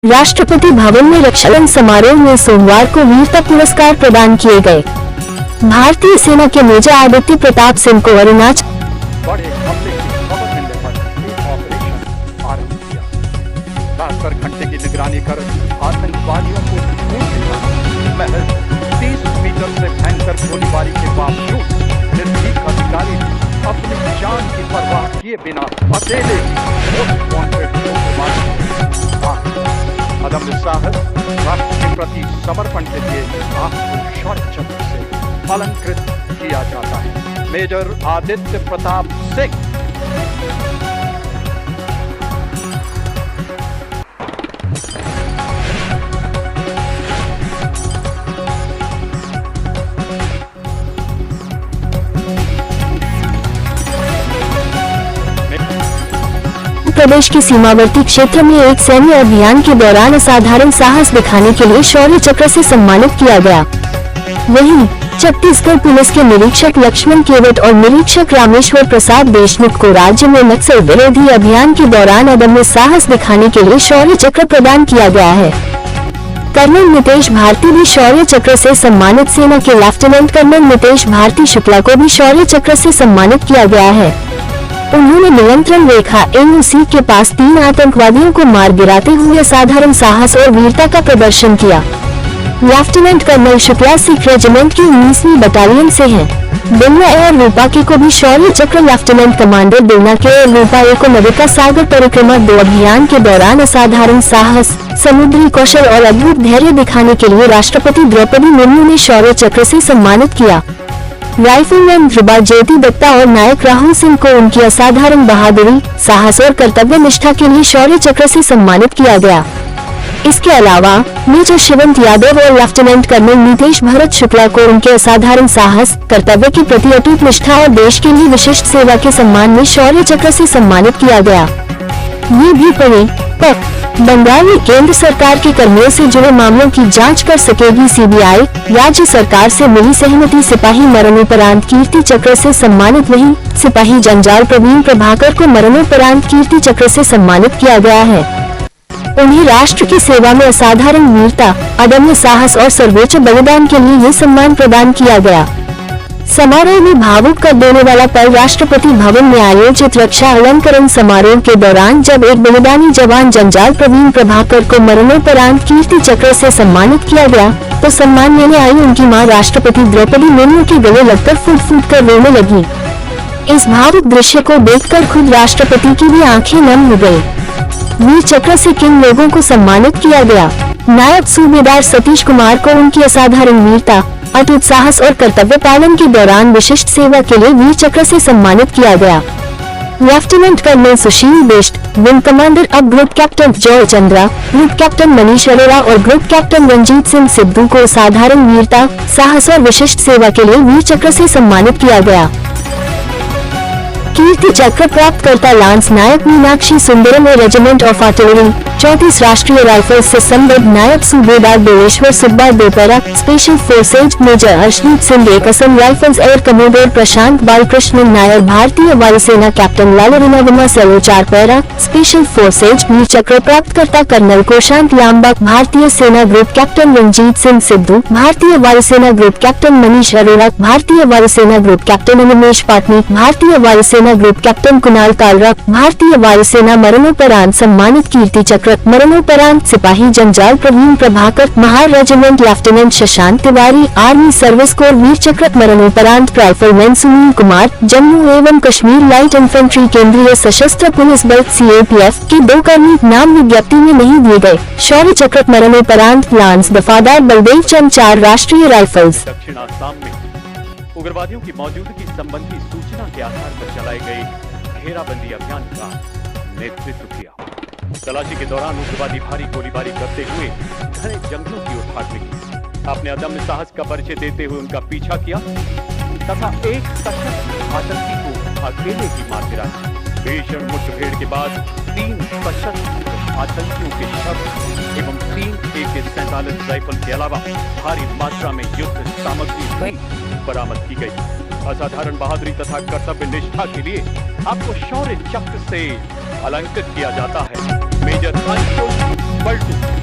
राष्ट्रपति भवन में रक्षाबंधन समारोह में सोमवार को वीरता पुरस्कार प्रदान किए गए। भारतीय सेना के मेजर आदित्य प्रताप सिंह को अरुणाचल बड़े हमले की खबर मिलने पर एक ऑपरेशन आरंभ किया। 72 घंटे की निगरानी कर आतंकवादियों को महज 30 मीटर से भयंकर गोलीबारी के बावजूद निर्भीक अधिकारी अपनी जान की परवाह किए बिना अकेले मोस्ट वांटेड अदम्य साहस राष्ट्र के प्रति समर्पण के लिए आपको शौर्य चक्र से अलंकृत किया जाता है। मेजर आदित्य प्रताप सिंह। प्रदेश के सीमावर्ती क्षेत्र में एक सैन्य अभियान के दौरान असाधारण साहस दिखाने के लिए शौर्य चक्र से सम्मानित किया गया। वहीं छत्तीसगढ़ पुलिस के निरीक्षक लक्ष्मण केवट और निरीक्षक रामेश्वर प्रसाद देशमुख को राज्य में नक्सल विरोधी अभियान के दौरान अदम्य साहस दिखाने के लिए शौर्य चक्र प्रदान किया गया है। कर्नल नितेश भारती भी शौर्य चक्र से सम्मानित। सेना के लेफ्टिनेंट कर्नल नितेश भारती शुक्ला को भी शौर्य चक्र से सम्मानित किया गया है। उन्होंने नियंत्रण रेखा NOC के पास 3 आतंकवादियों को मार गिराते हुए असाधारण साहस और वीरता का प्रदर्शन किया। Lieutenant colonel Shukla Sikh regiment की 19वीं बटालियन से हैं। बिल्ला एयर रूपा के को भी शौर्य चक्र। लेफ्टिनेंट कमांडर बिल्ला के एयर रूपा ए को नविका सागर परिक्रमा 2 अभियान के दौरान असाधारण साहस, समुद्री कौशल और अद्भुत धैर्य दिखाने के लिए राष्ट्रपति द्रौपदी मुर्मू ने शौर्य चक्र से सम्मानित किया। राइफलमैन ध्रुवा ज्योति दत्ता और नायक राहुल सिंह को उनकी असाधारण बहादुरी, साहस और कर्तव्य निष्ठा के लिए शौर्य चक्र से सम्मानित किया गया। इसके अलावा मेजर शिवंत यादव और लेफ्टिनेंट कर्नल नितेश भरत शुक्ला को उनके असाधारण साहस, कर्तव्य के प्रति अटूट निष्ठा और देश के लिए विशिष्ट सेवा के सम्मान में शौर्य चक्र से सम्मानित किया गया। ये भी पढ़े बंगाल में केंद्र सरकार के कर्मियों से जुड़े मामलों की जांच कर सकेगी CBI। राज्य सरकार से मिली सहमति। सिपाही मरणोपरांत कीर्ति चक्र से सम्मानित। वहीं सिपाही जंजाल प्रवीण प्रभाकर को मरणोपरांत कीर्ति चक्र से सम्मानित किया गया है। उन्हें राष्ट्र की सेवा में असाधारण वीरता, अदम्य साहस और सर्वोच्च बलिदान के लिए ये सम्मान प्रदान किया गया। समारोह में भावुक कर देने वाला पल राष्ट्रपति भवन में आयोजित रक्षा अलंकरण समारोह के दौरान जब एक बलिदानी जवान जंजाल प्रवीण प्रभाकर को मरणोपरांत कीर्ति चक्र से सम्मानित किया गया, तो सम्मान लेने आई उनकी मां राष्ट्रपति द्रौपदी मुर्मू के गले लगकर फूट फूट कर रोने लगी। इस भावुक दृश्य को देखकर खुद राष्ट्रपति की भी आंखें नम हो गयी। वीर चक्र से किन लोगों को सम्मानित किया गया? नायब सूबेदार सतीश कुमार को उनकी असाधारण वीरता, अटूट साहस और कर्तव्य पालन के दौरान विशिष्ट सेवा के लिए वीर चक्र से सम्मानित किया गया। लेफ्टिनेंट कर्नल सुशील बिष्ट, विंग कमांडर अब group captain Joy Chandra, group captain Manish Arora और ग्रुप कैप्टन रंजीत सिंह सिद्धू को असाधारण वीरता, साहस और विशिष्ट सेवा के लिए वीर चक्र से सम्मानित किया गया। कीर्ति चक्र प्राप्त करता लांस नायक मीनाक्षी सुंदरम और रेजिमेंट ऑफ आर्टिलरी 34 राष्ट्रीय राइफल्स से संबद्ध नायब सूबेदार देवेश्वर सुब्बा दोपहरा, special forces major Arshdeep Singh एक Assam rifles air commodore Prashant Balakrishna Nair, भारतीय वायुसेना कैप्टन लालरिना वर्मा सेलो 4 para, special forces Vir Chakra प्राप्त करता कर्नल कोशांत लांबा, भारतीय सेना ग्रुप कैप्टन रंजीत सिंह सिद्धू, भारतीय वायुसेना ग्रुप कैप्टन मनीष अरोड़ा, भारतीय वायुसेना ग्रुप कैप्टन अनिमेश पाटनी, भारतीय वायुसेना ग्रुप कैप्टन कुणाल कालरा, भारतीय वायुसेना मरणोपरांत सम्मानित कीर्ति चक्र मरणोपरांत सिपाही जंजाल Praveen Prabhakar, Mahar regiment lieutenant Shashank Tiwari, army service corps Vir Chakra मरणोपरांत राइफलमैन सुनील कुमार, जम्मू एवं कश्मीर लाइट इन्फेंट्री केंद्रीय सशस्त्र पुलिस बल CAPF के 2 कर्मी नाम विज्ञप्ति में नहीं दिए गए। शौर्य चक्र मरणोपरांत लांस दफादार बलदेव चंद 4 राष्ट्रीय राइफल्स। दक्षिण आसाम में उग्रवादियों की मौजूदगी संबंधी सूचना के आधार पर चलाए गए घेराबंदी अभियान का नेतृत्व किया। तलाशी के दौरान उग्रवादी भारी गोलीबारी करते हुए घने जंगलों की ओर भाग निकले। अपने अदम्य साहस का परिचय देते हुए उनका पीछा किया तथा एक सशस्त्र आतंकी को अकेले ही मार गिराया। भीषण मुठभेड़ के बाद 3 सशस्त्र आतंकियों के शव एवं 3 AK-47 राइफल के अलावा भारी मात्रा में युद्ध सामग्री बरामद की गई। असाधारण बहादुरी तथा कर्तव्य निष्ठा के लिए आपको शौर्य चक्र से अलंकृत किया जाता है। मेजर पलटू